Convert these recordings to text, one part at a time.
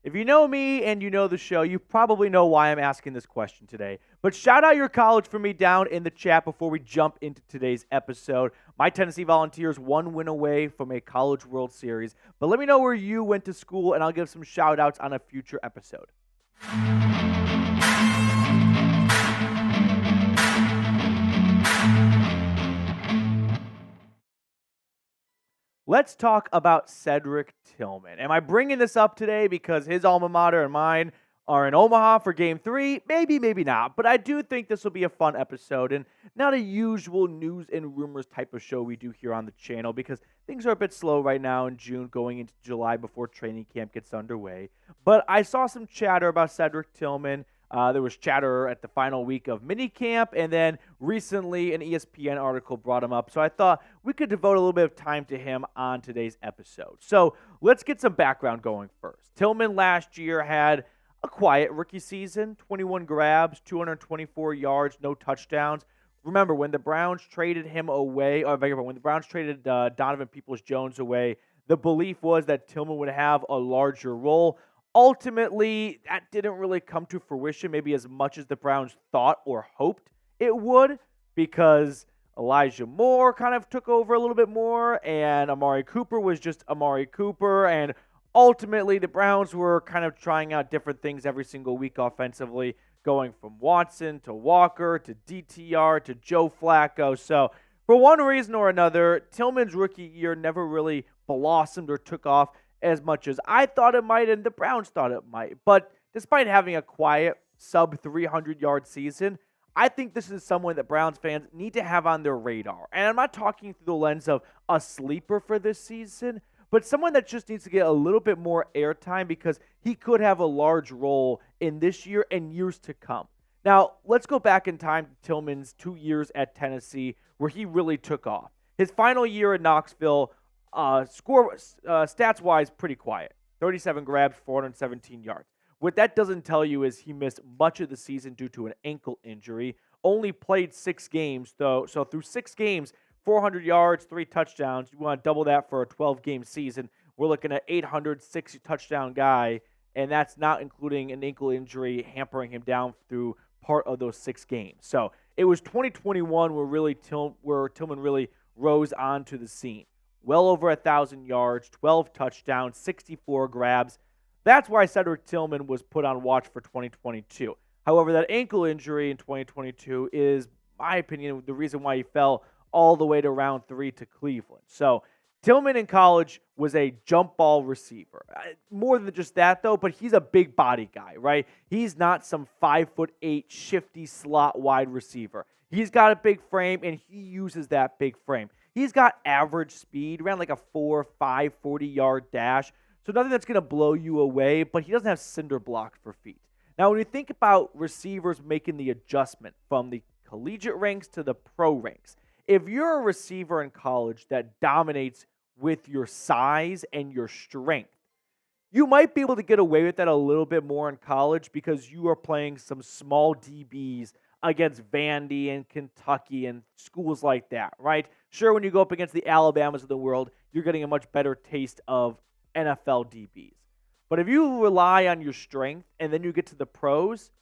If you know me and you know the show, you probably know why I'm asking this question today. But shout out your college for me down in the chat before we jump into today's episode. My Tennessee Volunteers one win away from a College World Series. But let me know where you went to school, and I'll give some shout outs on a future episode. Let's talk about Cedric Tillman. Am I bringing this up today because his alma mater and mine are in Omaha for Game 3? Maybe, maybe not. But I do think this will be a fun episode and not a usual news and rumors type of show we do here on the channel because things are a bit slow right now in June going into July before training camp gets underway. But I saw some chatter about Cedric Tillman. There was chatter at the final week of minicamp, and then recently an ESPN article brought him up. So I thought we could devote a little bit of time to him on today's episode. So let's get some background going first. Tillman last year had a quiet rookie season, 21 grabs, 224 yards, no touchdowns. Remember, when the Browns traded him away, when the Browns traded Donovan Peoples-Jones away, the belief was that Tillman would have a larger role. Ultimately, that didn't really come to fruition, maybe as much as the Browns thought or hoped it would, because Elijah Moore kind of took over a little bit more, and Amari Cooper was just Amari Cooper, and ultimately the Browns were kind of trying out different things every single week offensively, going from Watson to Walker to DTR to Joe Flacco. So for one reason or another, Tillman's rookie year never really blossomed or took off as much as I thought it might and the Browns thought it might. But despite having a quiet sub-300-yard season, I think this is someone that Browns fans need to have on their radar. And I'm not talking through the lens of a sleeper for this season, but someone that just needs to get a little bit more airtime because he could have a large role in this year and years to come. Now, let's go back in time to Tillman's 2 years at Tennessee where he really took off. His final year at Knoxville, stats-wise, pretty quiet. 37 grabs, 417 yards. What that doesn't tell you is he missed much of the season due to an ankle injury. Only played 6 games, though. So through 6 games, 400 yards, 3 touchdowns. You want to double that for a 12-game season. We're looking at 860-touchdown guy, and that's not including an ankle injury hampering him down through part of those 6 games. So it was 2021 where Tillman really rose onto the scene. Well over 1,000 yards, 12 touchdowns, 64 grabs. That's why Cedric Tillman was put on watch for 2022. However, that ankle injury in 2022 is, my opinion, the reason why he fell all the way to round 3 to Cleveland. So Tillman in college was a jump ball receiver. More than just that, though, but he's a big body guy, right? He's not some 5'8" shifty slot wide receiver. He's got a big frame, and he uses that big frame. He's got average speed, around like a 4.5, 40-yard dash. So nothing that's going to blow you away, but he doesn't have cinder blocks for feet. Now, when you think about receivers making the adjustment from the collegiate ranks to the pro ranks, if you're a receiver in college that dominates with your size and your strength, you might be able to get away with that a little bit more in college because you are playing some small DBs against Vandy and Kentucky and schools like that, right? Sure, when you go up against the Alabamas of the world, you're getting a much better taste of NFL DBs. But if you rely on your strength and then you get to the pros,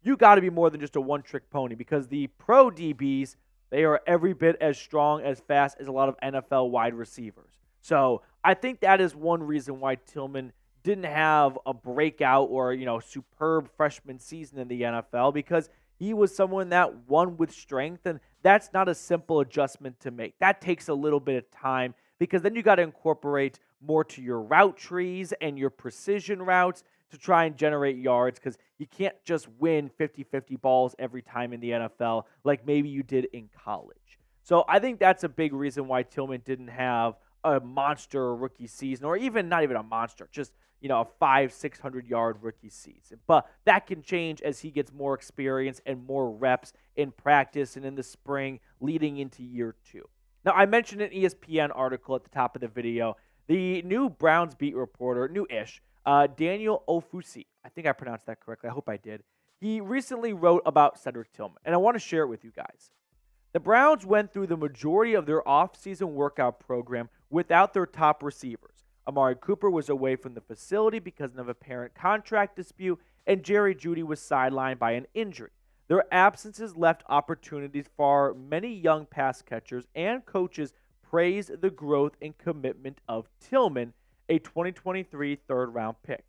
you got to be more than just a one-trick pony because the pro DBs, they are every bit as strong, as fast as a lot of NFL wide receivers. So I think that is one reason why Tillman didn't have a breakout or, superb freshman season in the NFL because he was someone that won with strength, and that's not a simple adjustment to make. That takes a little bit of time because then you got to incorporate more to your route trees and your precision routes to try and generate yards because you can't just win 50-50 balls every time in the NFL like maybe you did in college. So I think that's a big reason why Tillman didn't have a monster rookie season, or even not even a monster, just a 500-600-yard rookie season. But that can change as he gets more experience and more reps in practice and in the spring leading into year 2. Now, I mentioned an ESPN article at the top of the video. The new Browns beat reporter, new-ish, Daniel Ofusi, I think I pronounced that correctly. I hope I did. He recently wrote about Cedric Tillman, and I want to share it with you guys. The Browns went through the majority of their off-season workout program without their top receivers. Amari Cooper was away from the facility because of a parent contract dispute, and Jerry Jeudy was sidelined by an injury. Their absences left opportunities for many young pass catchers, and coaches praised the growth and commitment of Tillman, a 2023 third-round pick.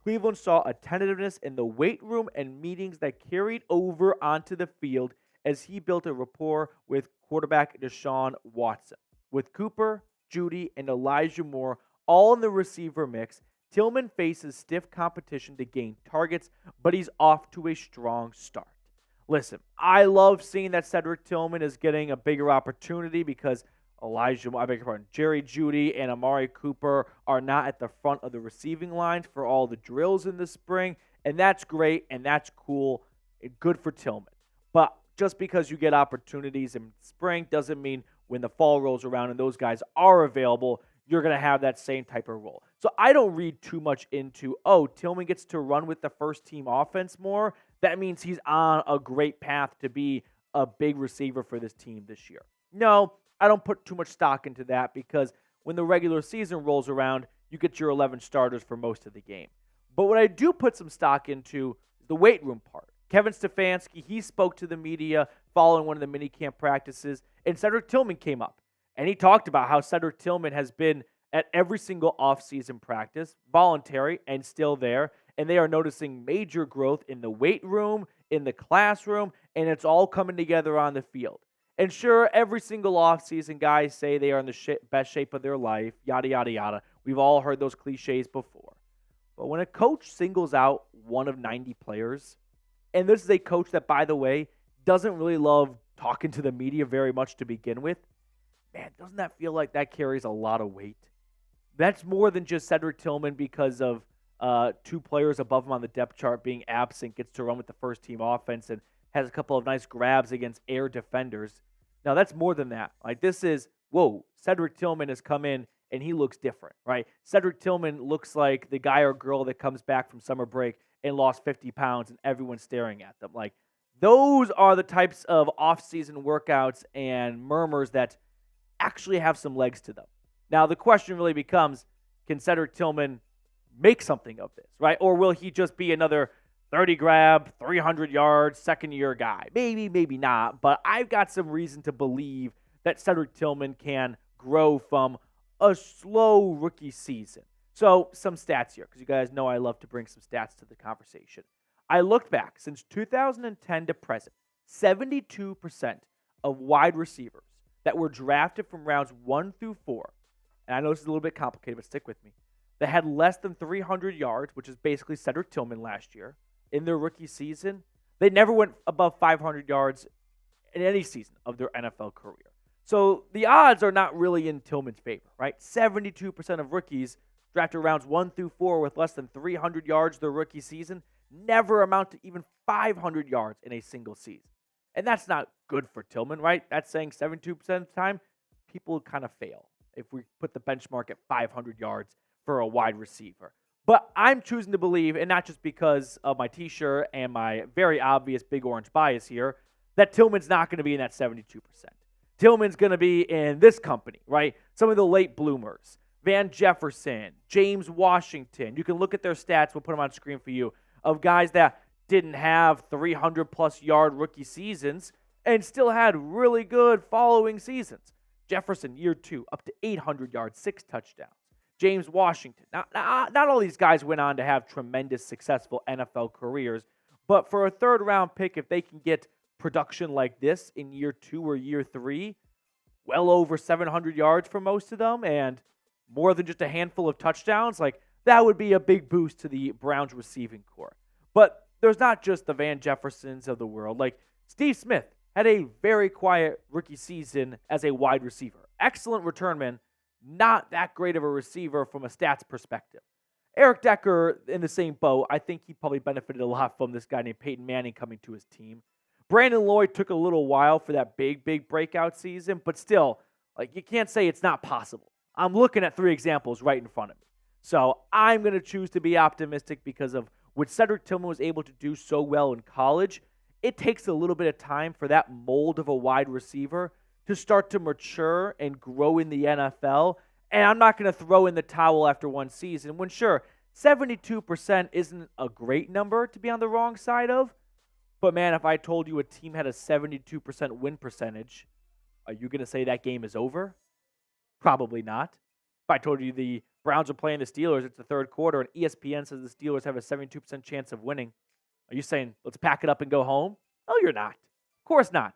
Cleveland saw a tentativeness in the weight room and meetings that carried over onto the field as he built a rapport with quarterback Deshaun Watson. With Cooper, Jeudy, and Elijah Moore all in the receiver mix, Tillman faces stiff competition to gain targets, but he's off to a strong start. Listen, I love seeing that Cedric Tillman is getting a bigger opportunity because Jerry Jeudy and Amari Cooper are not at the front of the receiving lines for all the drills in the spring, and that's great and that's cool and good for Tillman. But just because you get opportunities in spring doesn't mean when the fall rolls around and those guys are available, you're going to have that same type of role. So I don't read too much into, Tillman gets to run with the first team offense more. That means he's on a great path to be a big receiver for this team this year. No, I don't put too much stock into that because when the regular season rolls around, you get your 11 starters for most of the game. But what I do put some stock into is the weight room part. Kevin Stefanski, he spoke to the media following one of the minicamp practices, and Cedric Tillman came up. And he talked about how Cedric Tillman has been at every single offseason practice, voluntary and still there, and they are noticing major growth in the weight room, in the classroom, and it's all coming together on the field. And sure, every single offseason, guys say they are in the best shape of their life, yada, yada, yada. We've all heard those cliches before. But when a coach singles out one of 90 players, and this is a coach that, by the way, doesn't really love talking to the media very much to begin with, man, doesn't that feel like that carries a lot of weight? That's more than just Cedric Tillman because of two players above him on the depth chart being absent, gets to run with the first team offense and has a couple of nice grabs against air defenders. Now, that's more than that. Like, this is, Cedric Tillman has come in and he looks different, right? Cedric Tillman looks like the guy or girl that comes back from summer break and lost 50 pounds and everyone's staring at them. Like, those are the types of off-season workouts and murmurs that actually have some legs to them. Now, the question really becomes, can Cedric Tillman make something of this, right? Or will he just be another 30 grab, 300 yards, second-year guy? Maybe, maybe not, but I've got some reason to believe that Cedric Tillman can grow from a slow rookie season. So, some stats here, because you guys know I love to bring some stats to the conversation. I looked back. Since 2010 to present, 72% of wide receivers that were drafted from rounds 1 through 4, and I know this is a little bit complicated, but stick with me, that had less than 300 yards, which is basically Cedric Tillman last year, in their rookie season, they never went above 500 yards in any season of their NFL career. So the odds are not really in Tillman's favor, right? 72% of rookies drafted rounds 1 through 4 with less than 300 yards their rookie season never amount to even 500 yards in a single season. And that's not good for Tillman, right? That's saying 72% of the time, people kind of fail if we put the benchmark at 500 yards for a wide receiver. But I'm choosing to believe, and not just because of my t-shirt and my very obvious big orange bias here, that Tillman's not going to be in that 72%. Tillman's going to be in this company, right? Some of the late bloomers. Van Jefferson, James Washington. You can look at their stats. We'll put them on screen for you. Of guys that didn't have 300-plus yard rookie seasons and still had really good following seasons. Jefferson, year 2, up to 800 yards, 6 touchdowns. James Washington. Now, not all these guys went on to have tremendous, successful NFL careers, but for a third-round pick, if they can get production like this in year 2 or year 3, well over 700 yards for most of them, and more than just a handful of touchdowns, like that would be a big boost to the Browns receiving corps. But there's not just the Van Jeffersons of the world. Like Steve Smith had a very quiet rookie season as a wide receiver. Excellent return man, not that great of a receiver from a stats perspective. Eric Decker in the same boat. I think he probably benefited a lot from this guy named Peyton Manning coming to his team. Brandon Lloyd took a little while for that big breakout season, but still, like, you can't say it's not possible. I'm looking at 3 examples right in front of me. So I'm going to choose to be optimistic because of what Cedric Tillman was able to do so well in college. It takes a little bit of time for that mold of a wide receiver to start to mature and grow in the NFL. And I'm not going to throw in the towel after one season when, sure, 72% isn't a great number to be on the wrong side of. But, man, if I told you a team had a 72% win percentage, are you going to say that game is over? Probably not. If I told you the Browns are playing the Steelers, it's the third quarter, and ESPN says the Steelers have a 72% chance of winning, are you saying, let's pack it up and go home? No, you're not. Of course not.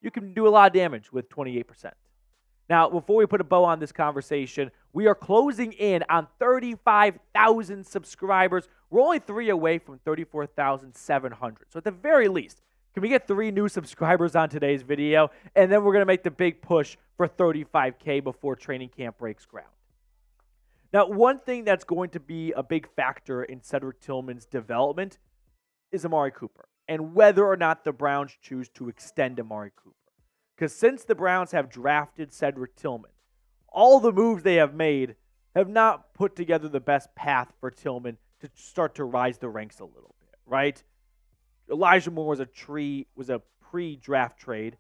You can do a lot of damage with 28%. Now, before we put a bow on this conversation, we are closing in on 35,000 subscribers. We're only 3 away from 34,700. So at the very least, can we get 3 new subscribers on today's video? And then we're going to make the big push for 35K before training camp breaks ground. Now, one thing that's going to be a big factor in Cedric Tillman's development is Amari Cooper and whether or not the Browns choose to extend Amari Cooper. Because since the Browns have drafted Cedric Tillman, all the moves they have made have not put together the best path for Tillman to start to rise the ranks a little bit, right? Elijah Moore was a pre-draft trade.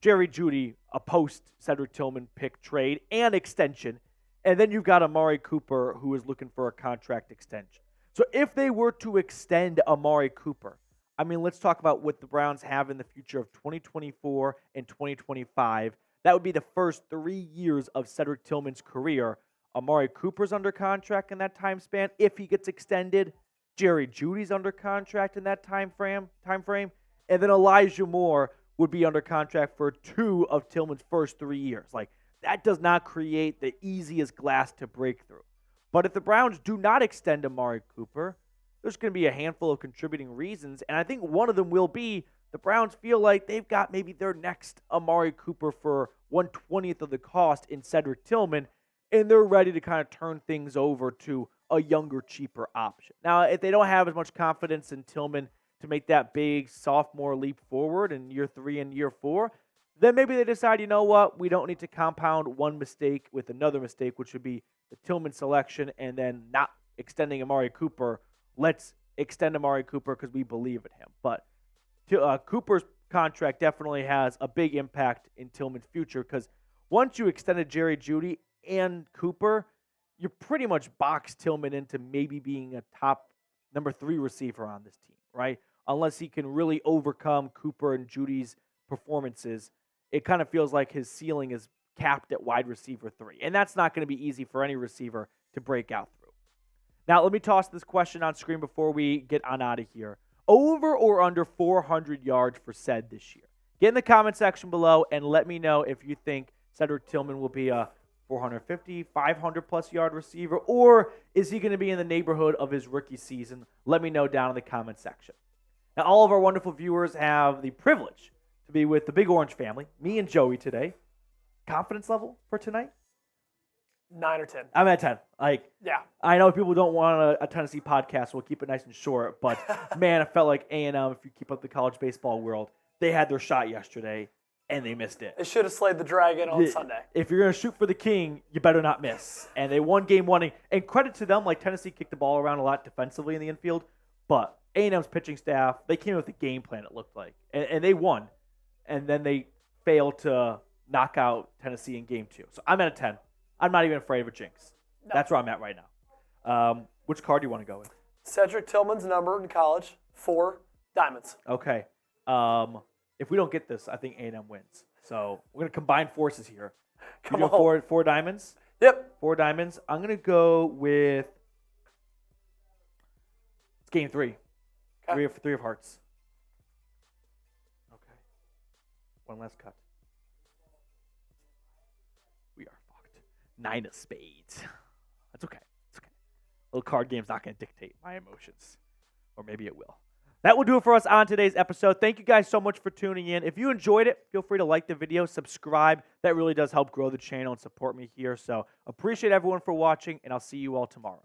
Jerry Jeudy, a post-Cedric Tillman pick trade and extension. And then you've got Amari Cooper, who is looking for a contract extension. So if they were to extend Amari Cooper, I mean, let's talk about what the Browns have in the future of 2024 and 2025. That would be the first 3 years of Cedric Tillman's career. Amari Cooper's under contract in that time span if he gets extended. Jerry Jeudy's under contract in that time frame. And then Elijah Moore would be under contract for 2 of Tillman's first 3 years. Like, that does not create the easiest glass to break through. But if the Browns do not extend Amari Cooper, there's going to be a handful of contributing reasons, and I think one of them will be the Browns feel like they've got maybe their next Amari Cooper for 1/20th of the cost in Cedric Tillman, and they're ready to kind of turn things over to a younger, cheaper option. Now, if they don't have as much confidence in Tillman to make that big sophomore leap forward in year 3 and year 4, then maybe they decide, you know what, we don't need to compound one mistake with another mistake, which would be the Tillman selection and then not extending Amari Cooper. Let's extend Amari Cooper because we believe in him. But Cooper's contract definitely has a big impact in Tillman's future because once you extended Jerry Jeudy and Cooper, you pretty much box Tillman into maybe being a top number 3 receiver on this team, right? Unless he can really overcome Cooper and Judy's performances, it kind of feels like his ceiling is capped at wide receiver 3. And that's not going to be easy for any receiver to break out through. Now, let me toss this question on screen before we get on out of here. Over or under 400 yards for Ced this year? Get in the comment section below and let me know if you think Cedric Tillman will be a 450, 500-plus yard receiver, or is he going to be in the neighborhood of his rookie season? Let me know down in the comment section. Now, all of our wonderful viewers have the privilege to be with the Big Orange family, me and Joey today. Confidence level for tonight? 9 or 10. I'm at 10. Yeah. I know people don't want a Tennessee podcast, so we'll keep it nice and short. But, man, it felt like A&M, if you keep up the college baseball world, they had their shot yesterday, and they missed it. They should have slayed the dragon on Sunday. If you're going to shoot for the king, you better not miss. And they won game 1. And credit to them, like Tennessee kicked the ball around a lot defensively in the infield. But A&M's pitching staff, they came with a game plan, it looked like. And they won. And then they failed to knock out Tennessee in game 2. So I'm at a 10. I'm not even afraid of a jinx. No. That's where I'm at right now. Which card do you want to go with? Cedric Tillman's number in college, 4 diamonds. Okay. If we don't get this, I think A&M wins. So we're going to combine forces here. Come you on. Four diamonds? Yep. 4 diamonds. I'm going to go with it's game 3. Okay. Three of hearts. Okay. One last cut. We are fucked. 9 of spades. That's okay. It's okay. Little card game's not going to dictate my emotions. Or maybe it will. That will do it for us on today's episode. Thank you guys so much for tuning in. If you enjoyed it, feel free to like the video, subscribe. That really does help grow the channel and support me here. So appreciate everyone for watching, and I'll see you all tomorrow.